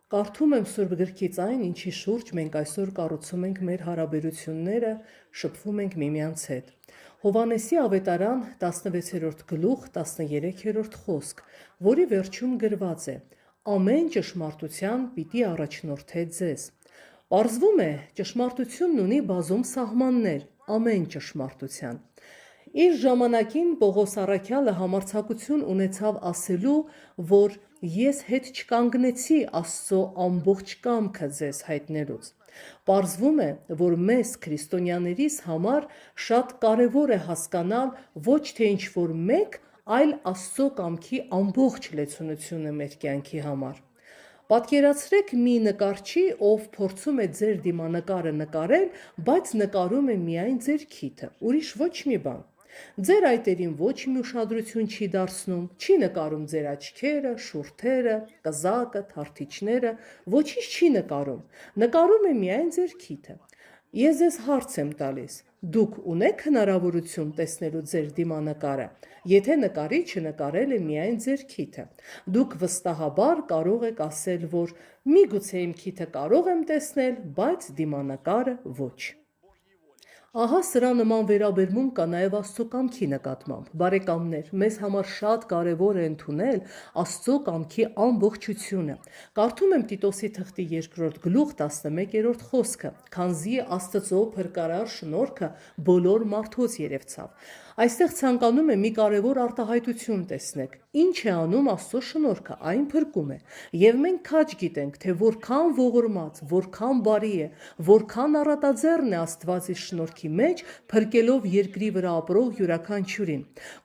Կարդում եմ Սուրբ գրքից այն, ինչի շուրջ մենք այսօր կառուցում ենք մեր հարաբերությունները, շփվում ենք միմյանց հետ։ Հովհաննեսի ավետարան 16-րդ գլուխ 13-րդ խոսք, որի վերջում գրված է. «Ամեն ճշմարտության պիտի առաջնորդե ձեզ»։ Պարզվում է, ճշմարտությունն ունի բազում սահմաններ, ամեն ճշմարտության։ Իր ժամանակին Պողոս առաքյալը համարձակություն ունեցավ ասելու, որ ես հետ չկանգնեցի Աստծո ամբողջ կամքը ձեզ հայտնելուց։ Պարզվում է, որ մեզ քրիստոնյաներիս համար շատ կարևոր է հասկանալ ոչ թե ինչ-որ մեկ, այլ Աստծո կամքի ամբողջ լեցունությունը մեր կյանքի համար։ Պատկերացրեք մի նկարչի, ով փորձում է ձեր դիմանկարը նկարել, բայց նկարում է միայն ձեր քիթը, ուրիշ ոչ մի բան։ Ձեր այտերին ոչ մի ուշադրություն չի դարձնում, չի նկարում ձեր աչքերը, շուրթերը, կզակը, թարթիչները, ոչինչ չի նկարում, նկարում է միայն ձեր քիթը։ Ես ձեզ հարց եմ տալիս. դուք ունեք հնարավորություն տեսնելու ձեր դիմանկարը, եթե նկարիչը նկարել է միայն ձեր քիթը։ Դուք վստահաբար կարող եք ասել, որ միգուցե իմ քիթը կարող եմ տեսնել, բայց դիմանկարը ոչ։ Ահա սրա նման վերաբերմունք կա նաև Աստծո կամքի նկատմամբ։ Բարեկամներ, մեզ համար շատ կարևոր է ընդունել Աստծո կամքի ամբողջությունը։ Կարդում եմ Տիտոսի թղթի 2-րդ գլուխ 11-րդ խոսքը, քանզի Աստծո փրկարար շնորհքը բոլոր մարդոց երևցավ։ Այստեղ ցանկանում եմ մի կարևոր արտահայտություն տեսնեք։ Ինչ է անում Աստծո շնորհքը, այն փրկում է։ Եվ մենք քաջ գիտենք, թե որքան ողորմած, որքան բարի է, որքան առատաձեռն է Աստված իր շնորհքի մեջ, փրկելով երկրի վրա ապրող յուրաքանչյուրին։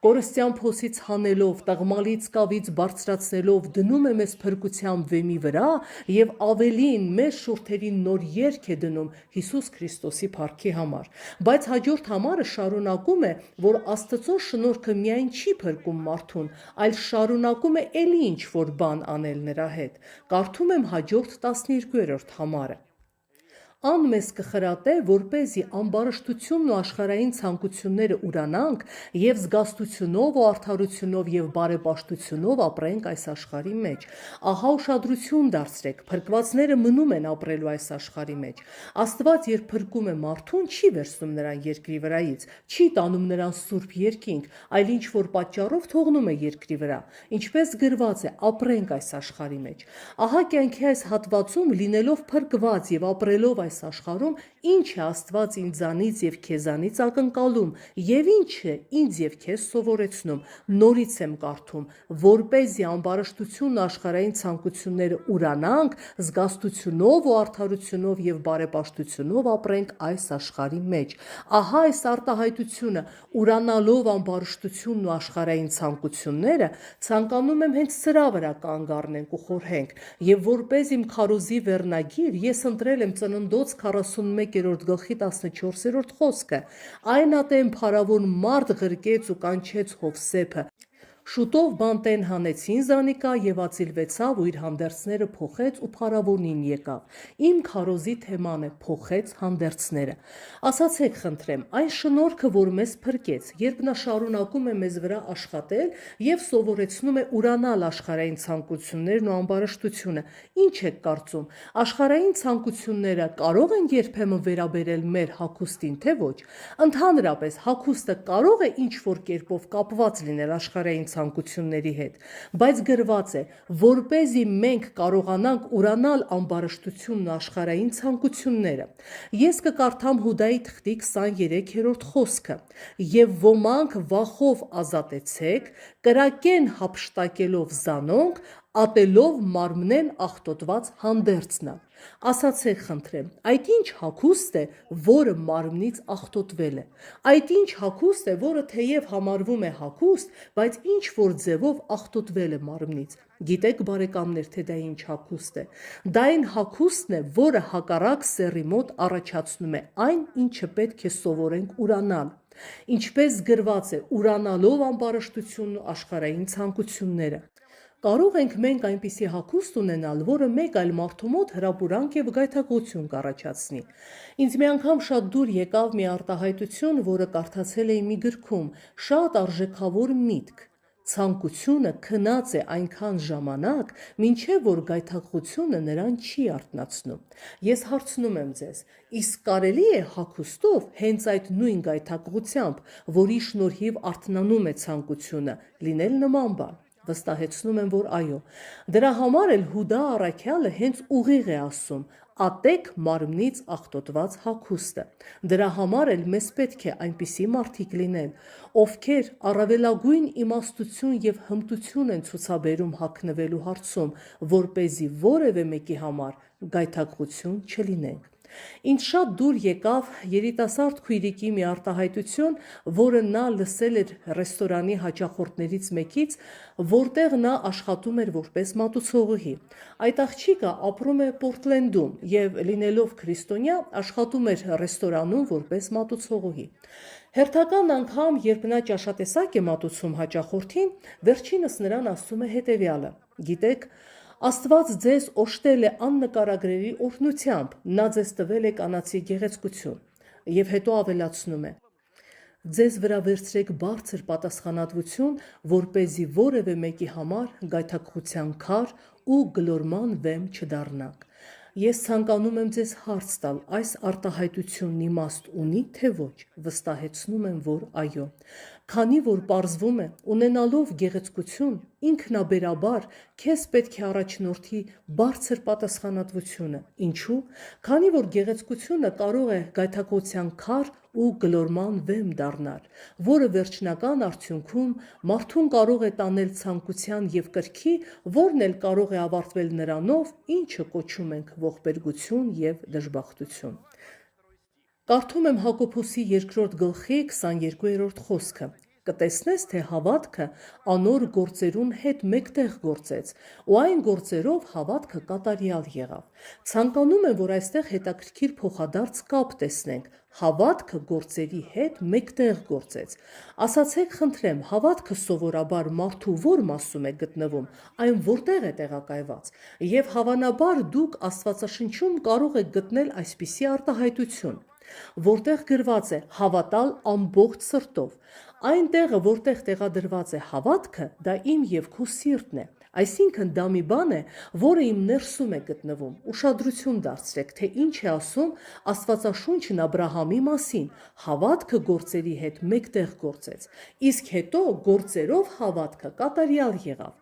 Կորստյան փոսից հանելով, տղմալից կավից բարձրացնելով դնում է մեզ փրկության վեմի վրա եւ ավելին մեր շուրթերին նոր երկ է դնում Հիսուս Քրիստոսի փառքի համար։ Բայց հաջորդ համարը շարունակում է, որ Աստծո շնորհքը միայն չի փրկում մարդուն, այլ շարունակում է էլի ինչ-որ բան անել նրա հետ։ Կարդում եմ հաջորդ 12-րդ համարը։ Ան մեզ կխրատե, որպեսզի ամբարշտությունն ու աշխարհային ցանկությունները ուրանանք եւ զգաստությունով ու արդարությունով եւ բարեպաշտությունով ապրենք այս աշխարհի մեջ։ Ահա ուշադրություն դարձրեք, փրկվածները մնում են ապրելու այս աշխարհի մեջ։ Աստված երբ փրկում է մարդուն, չի վերցնում նրան երկրի վրայից, չի տանում նրան սուրբ երկինք, այլ ինչ որ պատճառով թողնում է երկրի վրա, ինչպես գրված է, ապրենք այս աշխարհի մեջ։ Ահա կյանքի այս հատվածում լինելով փրկված եւ ապրելով այս աշխարհում, ինչ է Աստված ինձանից եւ քեզանից ակնկալում եւ ինչ է ինձ եւ քեզ սովորեցնում։ Նորից եմ կարդում, որպեսզի ամբարշտությունն ու աշխարհային ցանկությունները ուրանանք, զգաստությունով ու արդարությունով եւ բարեպաշտությունով ապրենք այս աշխարհի մեջ։ Ահա այս արտահայտությունը, ուրանալով ամբարշտությունն ու աշխարհային ցանկությունները, ցանկանում եմ հենց սրա վրա կանգ առնենք ու խորհենք։ Եվ որպես իմ քարոզի վերնագիր, ես ընտրել եմ Ծննդոց 41-րդ գլխի 14-րդ խոսքը. այն ատեն փարավոր մարդ ղրկեց ու կանչեց Հովսեփը։ Շուտով բանտեն հանեցին զանիկա եւ ածիլվեցավ ու իր հանդերձները փոխեց ու փարավոնին եկավ։ Իմ քարոզի թեման է փոխեց հանդերձները։ Ասացեք խնդրեմ, այն շնորհքը, որ մեզ փրկեց, երբ նա շարունակում է մեզ վրա աշխատել եւ սովորեցնում է ուրանալ աշխարհային ցանկություններն ու ամբարշտությունը, ինչ եք կարծում, աշխարհային ցանկությունները կարող են երբեմն վերաբերել մեր հագուստին, թե ոչ։ Ընդհանրապես հագուստը կարող է ինչ որ կերպով կապված լինել աշխարհային ցանկությունների հետ, բայց գրված է, որպեսզի մենք կարողանանք ուրանալ ամբարշտությունն ու աշխարհային ցանկությունները։ Ես կկարդամ Հուդայի թղթի 23-րդ խոսքը. «Եվ ոմանք վախով ազատեցեք, կրակեն հափշտակելով զանոնք, ատելով մարմնեն աղտոտված հանդերձնը»։ Ասացեք խնդրեմ, այդ ինչ հագուստ է, որը մարմնից աղտոտվել է։ Այդ ինչ հագուստ է, որը թեև համարվում է հագուստ, բայց ինչ որ ձևով աղտոտվել է մարմնից։ Գիտեք բարեկամներ, թե դա ինչ հագուստ է։ Դա այն հագուստն է, որը հակառակ սեռի մոտ առաջացնում է այն, ինչը պետք է սովորենք ուրանալ։ Ինչպես գրված է, ուրանալով ամբարշտությունն ու աշխարհային ցանկությունները։ Կարող ենք մենք այնպիսի հագուստ ունենալ, որը մեկ այլ մարդու մոտ հրապուրանք եւ գայթակղություն կառաջացնի։ Ինձ մի անգամ շատ դուր եկավ մի արտահայտություն, որը կարդացել էի մի գրքում, շատ արժեքավոր միտք։ Ցանկությունը քնած է այնքան ժամանակ, մինչև որ գայթակղությունը նրան չի արթնացնում։ Ես հարցնում եմ ձեզ, իսկ կարելի է հագուստով հենց այդ նույն գայթակղությամբ, որի շնորհիվ արթնանում է ցանկությունը, լինել նման բան։ Վստահեցնում եմ, որ այո։ Դրա համար էլ Հուդա առաքյալը հենց ուղիղ է ասում. ատեք մարմնից աղտոտված հագուստը։ Դրա համար էլ մեզ պետք է այնպիսի մարդիկ լինել, ովքեր առավելագույն իմաստություն եւ հմտություն են ցուցաբերում հագնվելու հարցում, որպեսզի որևէ մեկի համար գայթակղություն չլինենք։ Ինձ շատ դուր եկավ երիտասարդ քույրիկի մի արտահայտություն, որը նա լսել էր ռեստորանի հաճախորդներից մեկից, որտեղ նա աշխատում էր որպես մատուցողուհի։ Այդ աղջիկը ապրում է Պորտլենդում եւ լինելով քրիստոնյա աշխատում էր ռեստորանում որպես մատուցողուհի։ Հերթական անգամ, երբ նա ճաշատեսակ է մատուցում հաճախորդին, վերջինս նրան ասում է հետևյալը. «Գիտեք, Աստված ձեզ օժտել է աննկարագրելի օրհնությամբ, նա ձեզ տվել է կանացի գեղեցկություն»։ Եվ հետո ավելացնում է. «Ձեզ վրա վերցրեք բարձր պատասխանատվություն, որպեսզի որևէ մեկի համար գայթակղության քար ու գլորման վեմ չդառնաք»։ Ես ցանկանում եմ ձեզ հարց տալ, այս արտահայտությունն իմաստ ունի, թե ոչ։ Վստահեցնում եմ, որ այո։ Քանի որ պարզվում է, ունենալով գեղեցկություն, ինքնաբերաբար քեզ պետք է առաջնորդի բարձր պատասխանատվությունը։ Ինչու՞։ Քանի որ գեղեցկությունը կարող է գայթակղության քար ու գլորման վեմ դառնալ, որը վերջնական արդյունքում մարդուն կարող է տանել ցանկության եւ կրքի, որն էլ կարող է ավարտվել նրանով, ինչը կոչում ենք ողբերգություն եւ դժբախտություն։ Կարդում եմ Հակոբոսի 2-րդ գլխի 22-րդ խոսքը. «Կտեսնես, թե հավատքը անոր գործերուն հետ մեկտեղ գործեց, ու այն գործերով հավատքը կատարյալ եղավ»։ Ցանկանում եմ, որ այստեղ հետաքրքիր փոխադարձ կապ տեսնենք. հավատքը գործերի հետ մեկտեղ գործեց։ Ասացեք խնդրեմ, հավատքը սովորաբար մարդու որ մասում է գտնվում, այն որտեղ է տեղակայված։ Եվ հավանաբար դուք Աստվածաշնչում կարող եք գտնել այսպիսի արտահայտություն, որտեղ գրված է հավատալ ամբողջ սրտով։ Այն տեղը, որտեղ տեղադրված է հավատքը, դա իմ եւ քո սիրտն է։ Այսինքն դա մի բան է, որը իմ ներսում է գտնվում։ Ուշադրություն դարձրեք, թե ինչ է ասում Աստվածաշունչն Աբրահամի մասին. հավատքը գործերի հետ մեկտեղ գործեց, իսկ հետո գործերով հավատքը կատարյալ եղավ։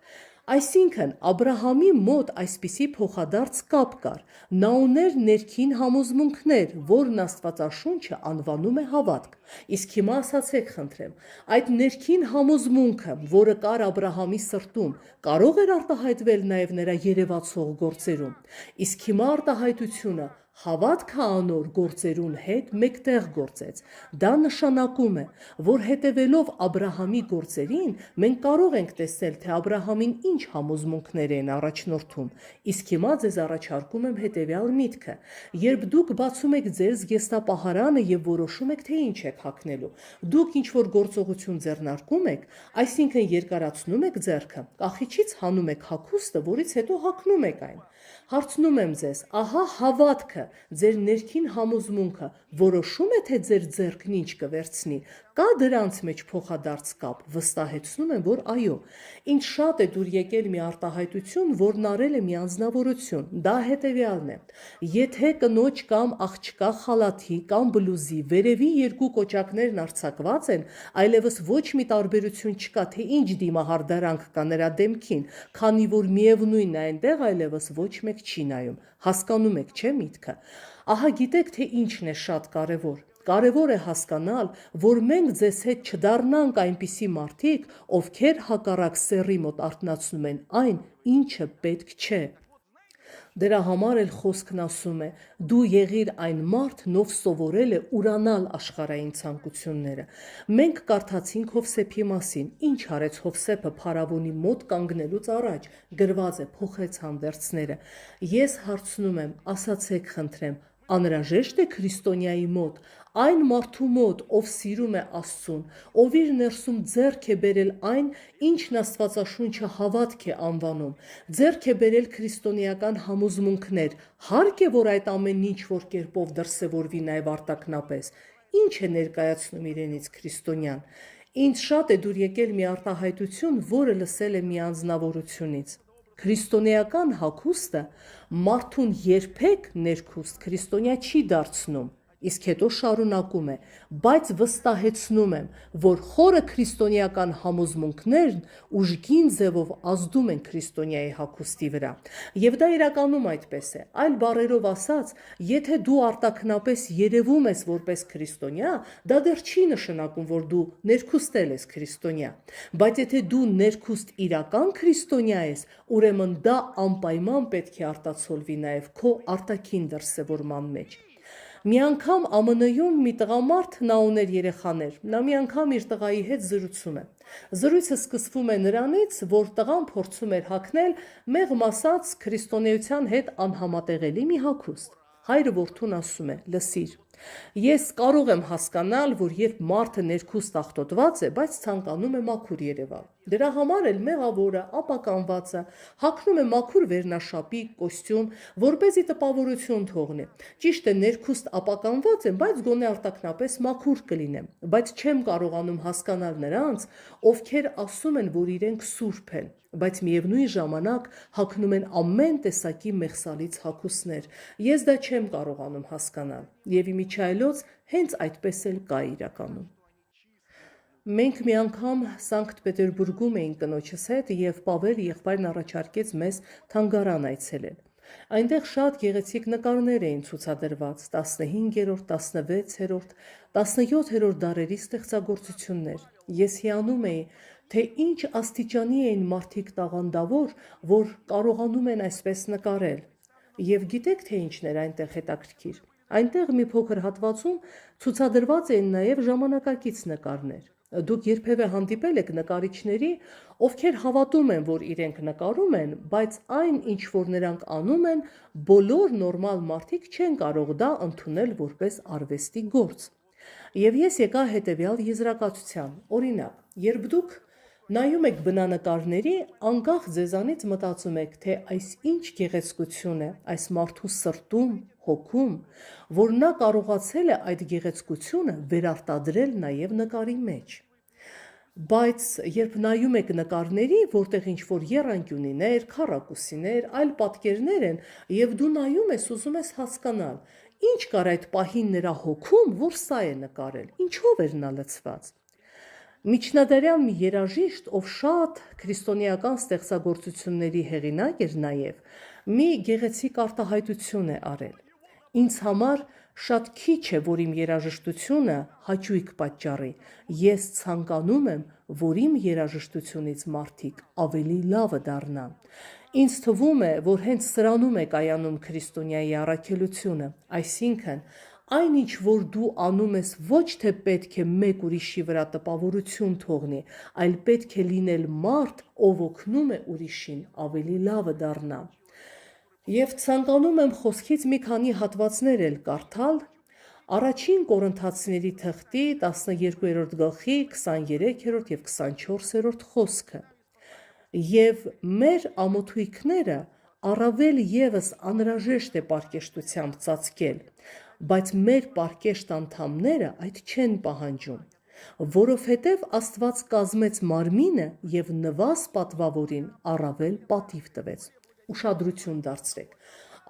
Այսինքն Աբրահամի մոտ այսպիսի փոխադարձ կապ կար։ Նա ուներ ներքին համոզմունքներ, որն Աստվածաշունչը անվանում է հավատք։ Իսկ հիմա ասացեք խնդրեմ, այդ ներքին համոզմունքը, որը կար Աբրահամի սրտում, կարող էր արտահայտվել նաև նրա երևացող գործերում։ Իսկ հիմա արտահայտությունը հավատքը անոր գործերուն հետ մեկտեղ գործեց։ Դա նշանակում է, որ հետևելով Աբրահամի գործերին, մենք կարող ենք տեսնել, թե Աբրահամին ինչ համոզմունքներ են առաջնորդում։ Իսկ հիմա ձեզ առաջարկում եմ հետևյալ միտքը. երբ դուք բացում եք ձեր զգեստապահարանը եւ որոշում եք, թե ինչ եք հագնելու, դուք ինչ որ գործողություն ձեռնարկում եք, այսինքն երկարացնում եք ձեռքը, կախիչից հանում եք հագուստը, որից հետո հագնում եք այն։ Հարցնում եմ ձեզ, ահա հավատքը, ձեր ներքին համոզմունքը որոշում է, թե ձեր ձեռքն ինչ կվերցնի, կա դրանց մեջ փոխադարձ կապ։ Վստահեցնում եմ, որ այո։ Ինձ շատ է դուր եկել մի արտահայտություն, որն արել է մի անձնավորություն։ Դա հետևյալն է. եթե կնոջ կամ աղջկա խալաթի կամ բլուզի վերևի երկու կոճակներն արձակված են, այլևս ոչ մի տարբերություն չկա, թե ինչ դիմահարդարանք կա նրա դեմքին, քանի որ միևնույնն է այնտեղ այլևս ոչ մեկ չի նայում։ Հասկանում եք, չէ՞ միտքը։ Ահա գիտեք, թե ինչն է շատ կարևոր։ Կարևոր է հասկանալ, որ մենք ձեզ հետ չդառնանք այնպիսի մարդիկ, ովքեր հակառակ սեռի մոտ արթնացնում են այն, ինչը պետք չէ։ Դրա համար էլ խոսքն ասում է. դու եղիր այն մարդն, ով սովորել է ուրանալ աշխարհային ցանկությունները։ Մենք կարդացինք Հովսեփի մասին, ինչ արեց Հովսեփը փարավոնի մոտ կանգնելուց առաջ, գրված է փոխեց հանդերձները։ Ես հարցնում եմ, ասացեք խնդրեմ, անհրաժեշտ է քրիստոնյայի մոտ, այն մարդու մոտ, ով սիրում է Աստծուն, ով իր ներսում ձեռք է բերել այն, ինչն Աստվածաշունչը հավատք է անվանում, ձեռք է բերել քրիստոնեական համոզմունքներ, հարկ է, որ այդ ամեն ինչ որ կերպով դրսևորվի նաև արտակնապես։ Ինչ է ներկայացնում իրենից քրիստոնյան։ Ինձ շատ է դուր եկել մի արտահայտություն, որը լսել եմ մի անձնավորությունից։ Քրիստոնեական հագուստը մարդուն երբեք ներքուստ քրիստոնյա չի դարձնում, իսկ հետո շարունակում է, բայց վստահեցնում եմ, որ խորը քրիստոնեական համոզմունքներն ուժգին ձևով ազդում են քրիստոնյայի հագուստի վրա։ Եվ դա իրականում այդպես է։ Այլ բառերով ասած, եթե դու արտաքնապես երևում ես որպես քրիստոնյա, դա դեռ չի նշանակում, որ դու ներքուստել ես քրիստոնյա։ Բայց եթե դու ներքուստ իրական քրիստոնյա ես, ուրեմն դա անպայման պետք է արտացոլվի նաև քո արտաքին դրսևորման մեջ։ Մի անգամ ԱՄՆ-ում մի տղամարդ, նա ուներ երեխաներ, նա մի անգամ իր տղայի հետ զրուցում է։ Զրույցը սկսվում է նրանից, որ տղան փորձում էր հագնել մեղմ ասած քրիստոնեության հետ անհամատեղելի մի հագուստ։ Հայրը որդուն ասում է. «Լսիր, ես կարող եմ հասկանալ, որ երբ մարդը ներքուստ աղտոտված է, բայց ցանկանում է մաքուր երևալ։ Դրա համար էլ մեղավորը, ապականվածը հագնում է մաքուր վերնաշապիկ, կոստյում, որպեսզի տպավորություն թողնի։ Ճիշտ է, ներքուստ ապականված եմ, բայց գոնե արտաքնապես մաքուր կլինեմ, բայց չեմ կարողանում հասկանալ նրանց, ովքեր ասում են, որ իրենք սուրբ են, բայց միևնույն ժամանակ հագնում են ամեն տեսակի մեղսալից հագուստներ։ Ես դա չեմ կարողանում հասկանալ, եւ իմիջայլոց հենց այդպես էլ կա իրականում»։ Մենք մի անգամ Սանկտ Պետերբուրգում էինք կնոջս հետ եւ Պավել եղբայրն առաջարկեց մեզ թանգարան այցելել։ Այնտեղ շատ գեղեցիկ նկարներ էին ցուցադրված 15-րդ, 16-րդ, 17-րդ դարերի ստեղծագործություններ։ Ես հիանում էի, թե ինչ աստիճանի էին մարդիկ տաղանդավոր, որ կարողանում են այսպես նկարել։ Եվ գիտեք, թե ինչն էր այնտեղ հետաքրքիր։ Այնտեղ մի փոքր հատվածում ցուցադրված էին նաև ժամանակակից նկարներ։ Դուք երբևէ հանդիպել եք նկարիչների, ովքեր հավատում են, որ իրենք նկարում են, բայց այն, ինչ որ նրանք անում են, բոլոր նորմալ մարդիկ չեն կարող դա ընդունել որպես արվեստի գործ։ Եվ ես եկա հետևյալ եզրակացության. օրինակ, երբ դուք նայում եք բնանկարների, անկախ ձեզանից մտածում եք, թե այս ինչ գեղեցկություն է այս մարդու սրտում, հոգում, որ նա կարողացել է այդ գեղեցկությունը վերարտադրել նաև նկարի մեջ։ Բայց երբ նայում եք նկարների, որտեղ ինչ-որ եռանկյունիներ, քառակուսիներ, այլ պատկերներ են, եւ դու նայում ես, ուզում ես հասկանալ, ինչ կար այդ պահին նրա հոգում, որ սա է նկարել, ինչով էր նա լցված։ Միջնադարյան մի երաժիշտ, ով շատ քրիստոնեական ստեղծագործությունների հեղինակ էր նաև, մի գեղեցիկ արտահայտություն է արել։ Ինձ համար շատ քիչ է, որ իմ երաժշտությունը հաճույք պատճառի։ Ես ցանկանում եմ, որ իմ երաժշտությունից մարդիկ ավելի լավը դառնան։ Ինձ թվում է, որ հենց սրանում է կայանում քրիստոնյայի առաքելությունը, այսինքն այն ինչ որ դու անում ես ոչ թե պետք է մեկ ուրիշի վրա տպավորություն թողնի, այլ պետք է լինել մարդ, ով օգնում է ուրիշին ավելի լավը դառնա։ Եվ ցանկանում եմ խոսքից մի քանի հատվածներ էլ կարդալ Առաջին Կորինթացիների թղթի 12-րդ գլխի 23-րդ եւ 24-րդ խոսքը։ Եվ մեր ամոթույքները առավել եւս անհրաժեշտ է պարկեշտությամբ ծածկել, բայց մեր պարկեշտ անդամները այդ չեն պահանջում, որովհետև Աստված կազմեց մարմինը եւ նվազ պատվավորին առավել պատիվ տվեց։ Ուշադրություն դարձրեք։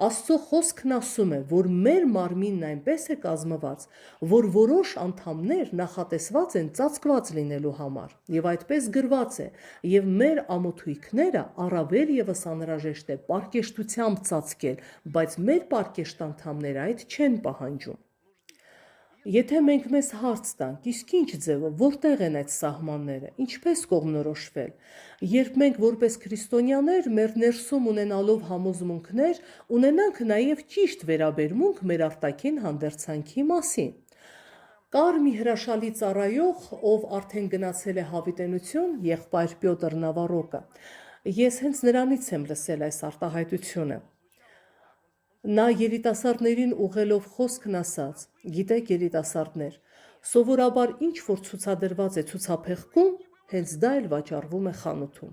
Աստծո խոսքն ասում է, որ մեր մարմինն այնպես է կազմված, որ որոշ անդամներ նախատեսված են ծածկված լինելու համար, եւ այդպես գրված է, եւ մեր ամոթույքները առավել եւս անհրաժեշտ է պարկեշտությամբ ծածկել, բայց մեր պարկեշտ անդամները այդ չեն պահանջում։ Եթե մենք մեզ հարց տանք, իսկ ինչ ձևով, որտեղ են այդ սահմանները, ինչպես կողմնորոշվել, երբ մենք որպես քրիստոնյաներ մեր ներսում ունենալով համոզմունքներ, ունենանք նաև ճիշտ վերաբերմունք մեր արտաքին հանդերձանքի մասին։ Կար մի հրաշալի ծառայող, ով արդեն գնացել է հավիտենություն, եղբայր Պյոտր Նավարոկը։ Ես հենց նրանից եմ լսել այս արտահայտությունը։ Նա երիտասարդներին ուղղելով խոսքն ասաց. «Գիտեք, երիտասարդներ, սովորաբար ինչ որ ցուցադրված է ցուցափեղկում, հենց դա էլ վաճառվում է խանութում։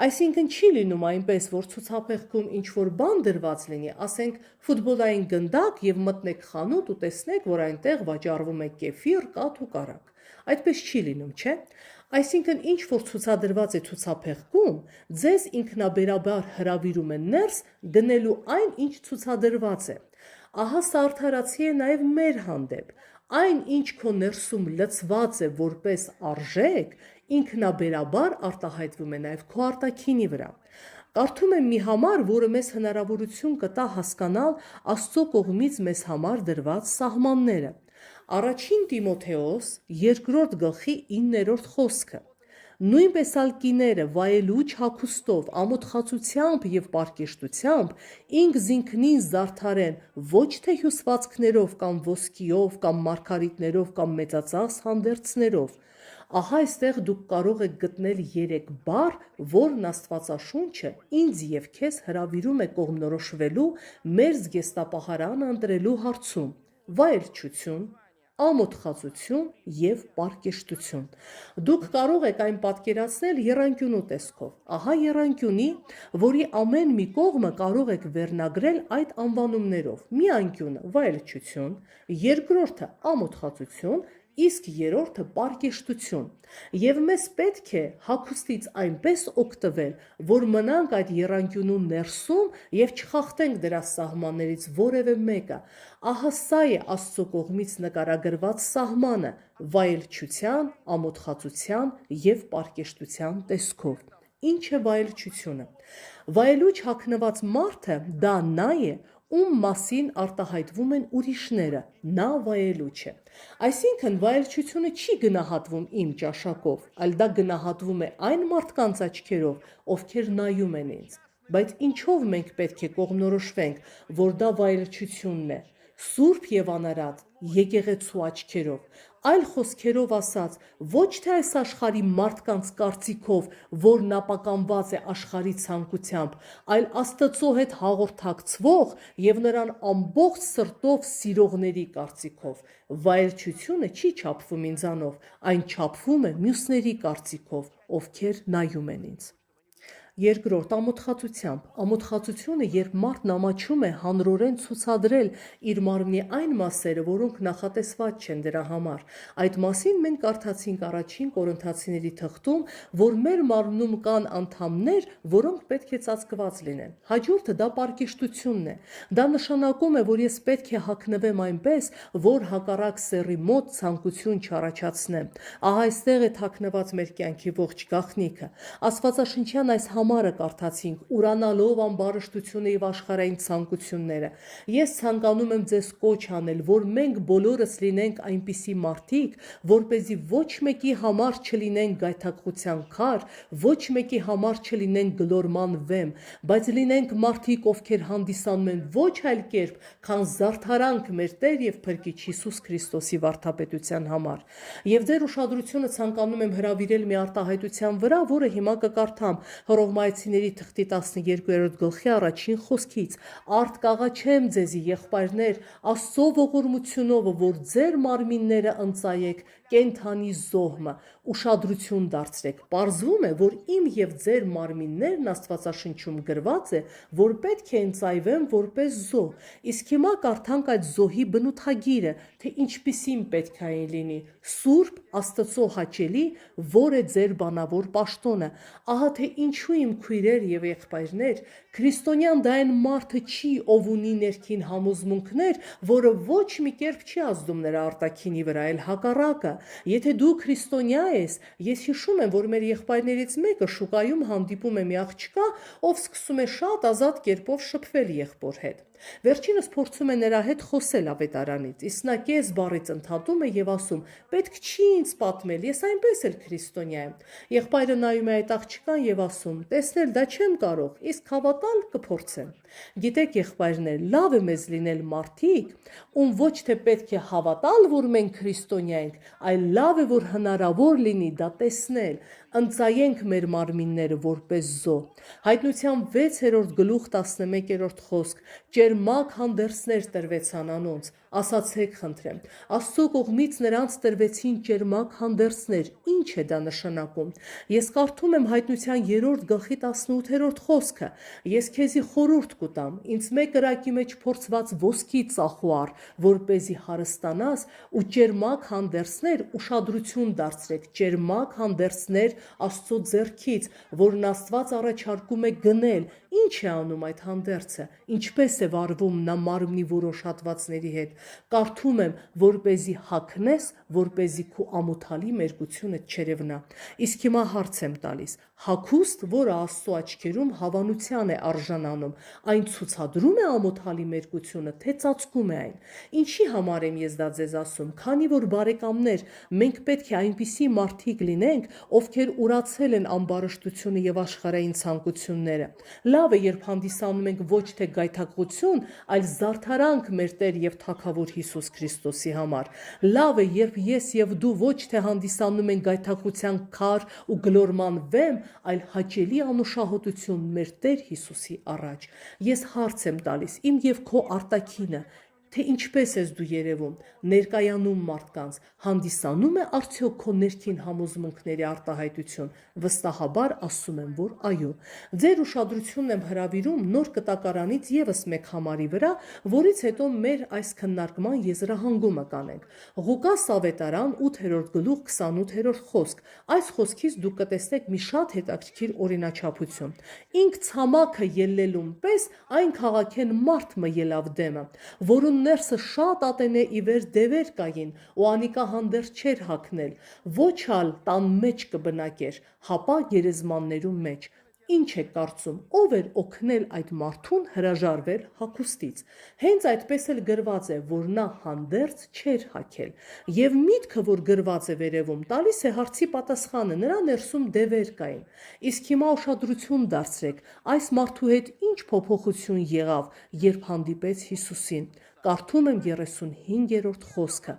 Այսինքն չի լինում այնպես, որ ցուցափեղկում ինչ որ բան դրված լինի, ասենք ֆուտբոլային գնդակ եւ մտնեք խանութ ու տեսնեք, որ այնտեղ վաճառվում է կեֆիր, կաթ ու կարակ։ Այդպես չի լինում, չէ՞։ Այսինքն ինչ որ ցուցադրված է ցուցափեղկում, ձեզ ինքնաբերաբար հրավիրում են ներս դնելու այն, ինչ ցուցադրված է։ Ահա սա արդարացի է նաև մեր հանդեպ։ Այն, ինչ քո ներսում լցված է որպես արժեք, ինքնաբերաբար արտահայտվում է նաև քո արտաքինի վրա։ Կարդում եմ մի համար, որը մեզ հնարավորություն կտա հասկանալ Աստծո կողմից մեզ համար դրված սահմանները։ Առաջին Տիմոթեոս 2-րդ գլխի 9-րդ խոսքը։ Նույնպես ալ կիները վայելուչ հագուստով, ամոթխածությամբ եւ պարկեշտությամբ ինքս ինքնին զարդարեն ոչ թե հյուսվածքներով կամ ոսկիով կամ մարգարիտներով կամ մեծածախս հանդերձներով։ Ահա այստեղ դուք կարող եք գտնել 3 բառ, որն Աստվածաշունչը ինձ եւ քեզ հրավիրում է կողմնորոշվելու մեր զգեստապահարանը ընտրելու հարցում՝ վայելչություն, ամոթխածություն եւ պարկեշտություն։ Դուք կարող եք այն պատկերացնել եռանկյունու տեսքով։ Ահա եռանկյունի, որի ամեն մի կողմը կարող եք վերնագրել այդ անվանումներով։ Մի անկյունը վայելչություն, երկրորդը ամոթխածություն, իսկ երրորդը պարկեշտություն։ Եվ մեզ պետք է հագուստից այնպես օգտվել, որ մնանք այդ եռանկյունու ներսում եւ չխախտենք դրա սահմաններից որևէ մեկը։ Ահա սա է Աստծո կողմից նկարագրված սահմանը վայելչության, ամոթխածության եւ պարկեշտության տեսքով։ Ինչ է վայելչությունը։ Վայելուչ հագնված մարդը դա նա է, ում մասին արտահայտվում են ուրիշները, նա վայելուչ է։ Այսինքն վայելչությունը չի գնահատվում իմ ճաշակով, այլ դա գնահատվում է այն մարդկանց աչքերով, ովքեր նայում են ինձ։ Բայց ինչով մենք պետք է կողմնորոշվենք, որ դա վայելչությունն է։ Սուրբ եւ անարատ եկեղեցու աչքերով, այլ խոսքերով ասած, ոչ թե այս աշխարհի մարդկանց կարծիքով, որն ապականված է աշխարհի ցանկությամբ, այլ Աստծո հետ հաղորդակցվող եւ նրան ամբողջ սրտով սիրողների կարծիքով։ Վայելչությունը չի չափվում ինձանով, այն չափվում է մյուսների կարծիքով, ովքեր նայում են ինձ։ Երկրորդ ամոթխածությամբ։ Ամոթխածությունը, երբ մարդն ամաչում է հանրորեն ցուցադրել իր մարմնի այն մասերը, որոնք նախատեսված չեն դրա համար։ Այդ մասին մենք կարդացինք առաջին Կորինթացիների թղթում, որ մեր մարմնում կան անդամներ, որոնք պետք է ծածկված լինեն։ Հաջորդը դա պարկեշտությունն է։ Դա նշանակում է, որ ես պետք է հագնվեմ այնպես, որ հակառակ սեռի մոտ ցանկություն չառաջացնեմ։ Ահա այստեղ է թաքնված մեր կյանքի ողջ գաղտնիքը։ Աստվածաշնչյան այս համարը կարդացինք, ուրանալով ամբարշտությունը եւ աշխարհային ցանկությունները։ Ես ցանկանում եմ ձեզ կոչ անել, որ մենք բոլորս լինենք այնպիսի մարդիկ, որպեսզի ոչ մեկի համար չլինենք գայթակղության քար, ոչ մեկի համար չլինենք գլորման վեմ, բայց լինենք մարդիկ, ովքեր հանդիսանում են ոչ այլ կերպ, քան զարդարանք մեր Տեր եւ Փրկիչ Հիսուս Քրիստոսի վարդապետության համար։ Եվ ձեր ուշադրությունը ցանկանում եմ հրավիրել մի արտահայտության վրա, որը հիմա կկարդամ Հռոմայեցիների թղթի 12-րդ գլխի առաջին խոսքից. «Արդ կաղաչեմ ձեզի, եղբայրներ, Աստծո ողորմությունով, որ ձեր մարմինները ընծայեք կենդանի զոհմը, ուշադրություն դարձրեք։ Պարզվում է, որ իմ եւ ձեր մարմիններն Աստվածաշնչում գրված է, որ պետք է ընծայվեն որպես զոհ։ Իսկ հիմա կարդանք այդ զոհի բնութագիրը, թե ինչպիսին պետք է լինի՝ սուրբ, Աստծո հաճելի, որ է ձեր բանավոր պաշտոնը։ Ահա թե ինչու իմ քույրեր եւ եղբայրներ, քրիստոնյան դա այն մարդը չի, ով ունի ներքին համոզմունքներ, որը ոչ մի կերպ չի ազդում նրա արտաքինի վրա, այլ հակառակը։ Եթե դու քրիստոնյա ես, ես հիշում եմ, որ մեր եղբայրներից մեկը շուկայում հանդիպում է մի աղջկա, ով սկսում է շատ ազատ կերպով շփվել եղբոր հետ։ Վերջինս փորձում է նրա հետ խոսել ավետարանից, իսկ նա կես բառից ընդհատում է եւ ասում. «Պետք չի ինձ պատմել, ես այնպես էլ քրիստոնյա եմ»։ Եղբայրը նայում է այդ աղջկան եւ ասում. «Տեսնել դա չեմ կարող, իսկ հավատալ կփորձեմ»։ Գիտեք, եղբայրներ, լավ է մեզ լինել մարդիկ, ում ոչ թե պետք է հավատալ, որ մենք քրիստոնյա ենք, այլ լավ է, որ հնարավոր լինի դա տեսնել։ Ընծայենք մեր մարմինները որպես զոհ։ Հայտնության 6-րդ գլուխ 11-րդ խոսք. «Ճերմակ հանդերձներ տրվեցան անոնց, ասացեք խնդրեմ, Աստծո կողմից նրանց տրվեցին ճերմակ հանդերձներ, ինչ է դա նշանակում»։ Ես կարդում եմ Հայտնության 3-րդ գլխի 18-րդ խոսքը. Ես քեզի խորհուրդ կտամ, ինձ մեկ կրակի մեջ փորձված ոսկի ծախուար, որպեսզի հարստանաս ու ճերմակ հանդերձներ ուշադրություն դարձրեք, ճերմակ հանդերձներ Աստծո ձեռքից, որն Աստված առաջարկում է գնել։ Ինչ է անում այդ հանդերձը, ինչպես է վարվում նա մարմնի որոշ հատվածների հետ։ Կարդում եմ, որպեսզի հագնես, որպեսզի քո ամոթալի մերկությունը չերևնա։ Իսկ հիմա հարց եմ տալիս. հագուստ, որը Աստծո աչքերում հավանության է արժանանում, այն ցուցադրում է ամոթալի մերկությունը, թե ծածկում է այն։ Ինչի համար եմ ես դա ձեզ ասում, քանի որ բարեկամներ, մենք պետք է այնպիսի մարդիկ լինենք, ովքեր ուրացել են ամբարշտությունը եւ աշխարհային ցանկությունները։ Լավ է, երբ հանդիսանում ենք ոչ թե գայթակղություն, այլ զարդարանք մեր Տեր եւ Թագավոր Հիսուս Քրիստոսի համար։ Լավ է, երբ ես եւ դու ոչ թե հանդիսանում ենք գայթակղության քար ու գլորման վեմ, այլ հաճելի անուշահոտություն մեր Տեր Հիսուսի առաջ։ Ես հարց եմ տալիս իմ եւ քո արտաքինը, թե ինչպես ես դու երևում, ներկայանում մարդկանց, հանդիսանում է արդյոք քո ներքին համոզմունքների արտահայտություն։ Վստահաբար ասում եմ, որ այո։ Ձեր ուշադրությունն եմ հրավիրում նոր կտակարանից եւս մեկ համարի վրա, որից հետո մեր այս քննարկման եզրահանգումը կանենք։ Ղուկաս ավետարան 8-րդ գլուխ 28-րդ խոսք։ Այս խոսքից դուք կտեսնեք մի շատ հետաքրքիր օրինաչափություն։ Ինք ցամաքը ելլելուն պես այն քաղաքեն մարդ մը ելավ դեմը, որուն ներսը շատ ատենե ի վեր դևեր կային, ու անիկա հանդերձ չէր հագնել, ոչ ալ տան մեջ կբնակեր, հապա գերեզմաններում մեջ։ Ինչ է կարծում, ով էր օգնել այդ մարդուն հրաժարվել հագուստից։ Հենց այդպես էլ գրված է, որ նա հանդերձ չէր հագել։ Եվ միտքը, որ գրված է վերևում, տալիս է հարցի պատասխանը, նրա ներսում դևեր կային։ Իսկ հիմա ուշադրություն դարձրեք, այս մարդու հետ ինչ փոփոխություն եղավ, երբ հանդիպեց Հիսուսին։ Կարդում եմ 35-րդ խոսքը։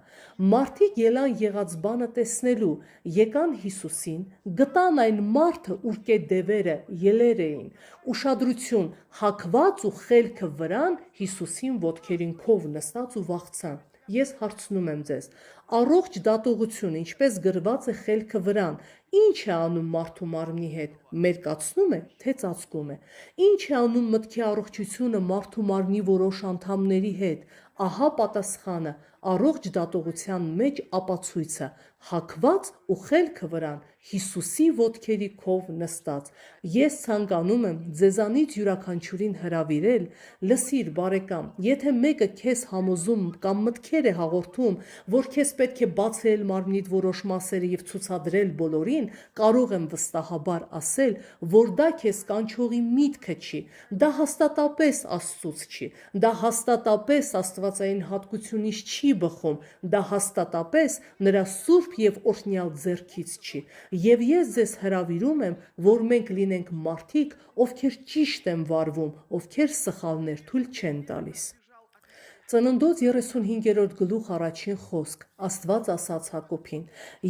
Մարդիկ ելան եղած բանը տեսնելու, եկան Հիսուսին, գտան այն մարդը, ուրկե դևերը ելեր էին, ուշադրություն, հագված ու խելքը վրան Հիսուսին ոտքերին քով նստած ու վախցան։ Ես հարցնում եմ ձեզ, առողջ դատողությունը, ինչպես գրված է խելքը վրան, ինչ է անում մարդու մարմնի հետ, մերկացնում է, թե ծածկում է։ Ինչ է անում մտքի առողջությունը մարդու մարմնի որոշ անդամների հետ։ Ահա պատասխանը, առողջ դատողության մեջ ապացույցը, հագված ու խելքը վրան Հիսուսի ոտքերի քով նստած։ Ես ցանկանում եմ ձեզանից յուրաքանչյուրին հրավիրել, լսիր բարեկամ, եթե մեկը քեզ համոզում կամ մտքեր է հաղորդում, որ քեզ պետք է բացել մարմնիդ որոշ մասերը եւ ցուցադրել բոլորին, կարող եմ վստահաբար ասել, որ դա քեզ կանչողի միտքը չի, դա հաստատապես Աստծուց չի, դա հաստատապես աստվածային հատկությունից չի բխում, դա հաստատապես նրա սուրբ եւ օրհնյալ ձեռքից չի։ Եվ ես ձեզ հրավիրում եմ, որ մենք լինենք մարդիկ, ովքեր ճիշտ են վարվում, ովքեր սխալներ թույլ չեն տալիս։ Ծննդոց 35-րդ գլուխ առաջին խոսք, Աստված ասաց Հակոբին.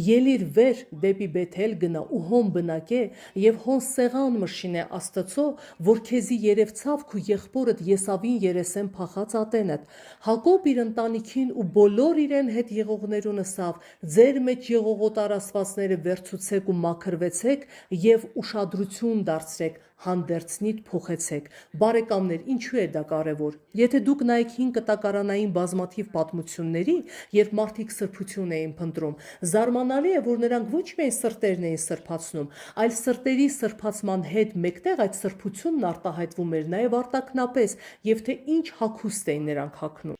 «Ելիր վեր դեպի Բեթել գնա ու հոն բնակե եւ հոն սեղան մշինե Աստծո, որ քեզի երևցավ քու եղբորդ Եսավին երեսեն փախած ատենդ»։ Հակոբ իր ընտանիքին ու բոլոր իրեն հետ եղողներուն ասավ. «Ձեր մեջ եղողոտար աստվածները վերցուցեք ու մաքրվեցեք եւ ուշադրություն դարձրեք, հանդերձնիդ փոխեցեք»։ Բարեկամներ, ինչու է դա կարևոր։ Եթե դուք նայեք 5 կտակարանային բազմաթիվ պատմությունների, երբ մարդիկ սրբություն էին փնտրում, զարմանալի է, որ նրանք ոչ միայն սրտերն էին սրբացնում, այլ սրտերի սրբացման հետ մեկտեղ այդ սրբությունն արտահայտվում էր նաև արտաքնապես, եւ թե ինչ հագուստ էին նրանք հագնում։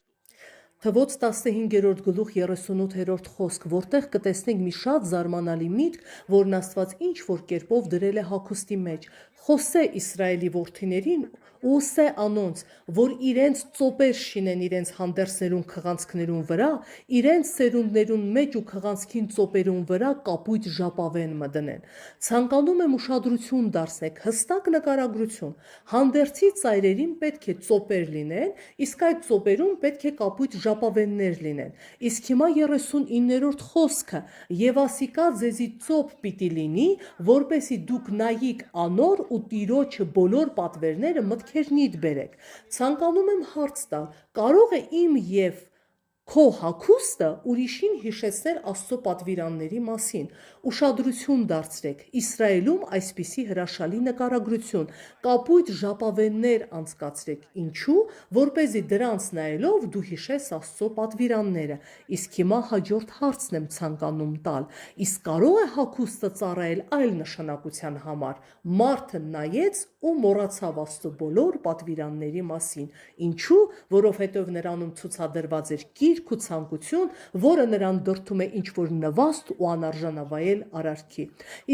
Թվոց 15-րդ գլուխ 38-րդ խոսք, որտեղ կտեսնենք մի շատ զարմանալի միտք, որն Աստված ինչ որ կերպով դրել է հագուստի մեջ։ Խոսե Իսրայելի որդիներին ու սե անոնց, որ իրենց ծոպեր շինեն իրենց հանդերձներուն քղանցքներուն վրա, իրենց սերունդներուն մեջ ու քղանցքին ծոպերուն վրա կապույտ ժապավեն մը դնեն։ Ցանկանում եմ ուշադրություն դարձնեք, հստակ նկարագրություն։ Հանդերձի ծայրերին պետք է ծոպեր լինեն, իսկ այդ ծոպերում պետք է կապույտ ժապավեններ լինեն։ Իսկ հիմա 39-րդ խոսքը. «Եվ ասիկա ձեզի ծոպ պիտի լինի, որպեսի դուք նայիք անոր ու Տիրոջը բոլոր պատվերները մտքերնիդ բերեք»։ Ցանկանում եմ հարց տալ, կարող է իմ եւ Քո հագուստը ուրիշին հիշեցնել Աստծո պատվիրանների մասին։ Ուշադրություն դարձրեք։ Իսրայելում այսպիսի հրաշալի նկարագրություն, կապույտ ժապավեններ անցկացրեք։ Ինչու՞, որպեսզի դրանց նայելով դու հիշես Աստծո պատվիրանները։ Իսկ հիմա հաջորդ հարցն եմ ցանկանում տալ. իսկ կարո՞ղ է հագուստը ծառայել այլ նշանակության համար։ Մարդը նայեց ու մոռացավ Աստծո բոլոր պատվիրանների մասին։ Ինչու՞, որովհետև նրանում ցուցադրված էր գիրք ու ցանկություն, որը նրան դրդում է ինչ-որ նվաստ ու անարժանավայել արարքի։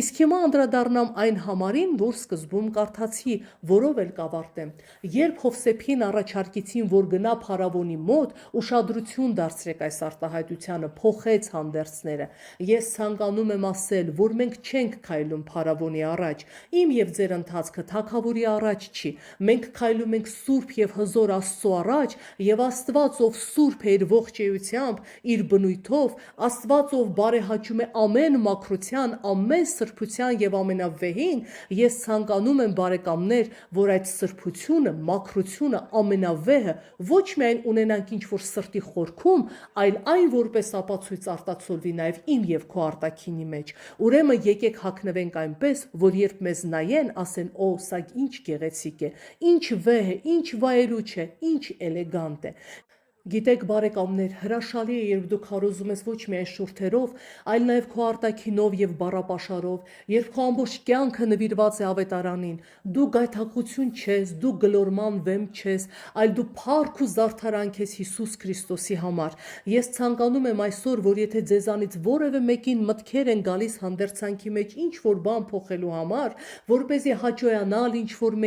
Իսկ հիմա անդրադառնամ այն համարին, որ սկզբում կարդացի, որով էլ կավարտեմ։ Երբ Հովսեփին առաջարկեցին, որ գնա փարավոնի մոտ, ուշադրություն դարձրեք այս արտահայտությանը, փոխեց հանդերձները։ Ես ցանկանում եմ ասել, որ մենք չենք քայլում փարավոնի առաջ, իմ եւ ձեր ընթացքը թագավորի առաջ չի։ Մենք քայլում ենք սուրբ եւ հզոր Աստծո առաջ, եւ Աստված, ով սուրբ է իր ողջեյությամբ, իր բնույթով, Աստված, ով բարեհաճում է ամեն մաքրության, ամեն սրբության եւ ամենավեհին, ես ցանկանում եմ բարեկամներ, որ այդ սրբությունը, մաքրությունը, ամենավեհը ոչ միայն ունենանք ինչ-որ սրտի խորքում, այլ այն որպես ապացույց արտացոլվի նաեւ իմ եւ քո արտաքինի մեջ։ Ուրեմն եկեք հագնվենք այնպես, որ երբ մեզ նայեն, ասեն՝ «Օ, սա ինչ գեղեցիկ է, ինչ վեհ է, ինչ վայելուչ է, ինչ էլեգանտ է»։ Գիտեք բարեկամներ, հրաշալի է, երբ դու քարոզում ես ոչ միայն շուրթերով, այլ նաև քո արտաքինով եւ բառապաշարով, երբ քո ամբողջ կյանքը նվիրված է ավետարանին, դու գայթակղություն չես, դու գլորման վեմ չես, այլ դու փառք ու զարդարանք ես Հիսուս Քրիստոսի համար։ Ես ցանկանում եմ այսօր, որ եթե ձեզանից որևէ մեկին մտքեր են գալիս հանդերձանքի մեջ ինչ-որ բան փոխելու համար, որպեսզի հաճոյանալ ինչ-որ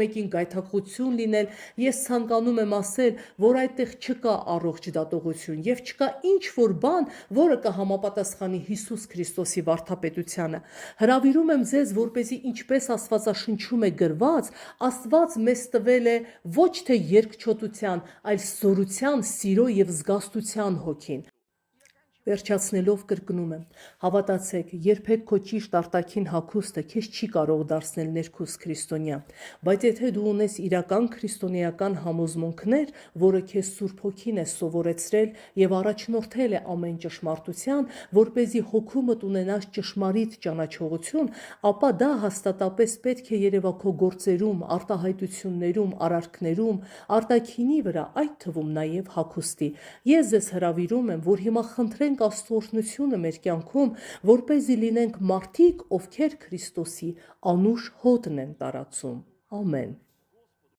մեկին գայթակղություն լինել, ես ցանկանում եմ ասել, որ այդտեղ չկա առողջ դատողություն եւ չկա ինչ-որ բան, որը կհամապատասխանի Հիսուս Քրիստոսի վարդապետությանը։ Հրավիրում եմ ձեզ, որպեսզի ինչպես Աստվածաշնչում է գրված, Աստված մեզ տվել է ոչ թե երկչոտության, այլ սորության, սիրո եւ զգաստության հոգին։ Վերջացնելով կրկնում եմ, հավատացեք, երբեք քո ճիշտ արտաքին հագուստը քեզ չի կարող դարձնել ներքուս քրիստոնյա, բայց եթե դու ունես իրական քրիստոնեական համոզմունքներ, որը քեզ Սուրբ Հոգին է սովորեցրել եւ առաջնորդել է ամեն ճշմարտության, որպեսզի հոգումդ ունենաս ճշմարիտ ճանաչողություն, ապա դա հաստատապես պետք է երևա քո գործերում, արտահայտություններում, արարքներում, արտաքինի վրա, այդ թվում նաեւ հագուստի։ Ես ձեզ հրավիրում եմ, որ հիմա խնդրենք Աստծո օրհնությունը մեր կյանքում, որպեսզի լինենք մարդիկ, ովքեր Քրիստոսի անուշ հոտն են տարածում։ Ամեն։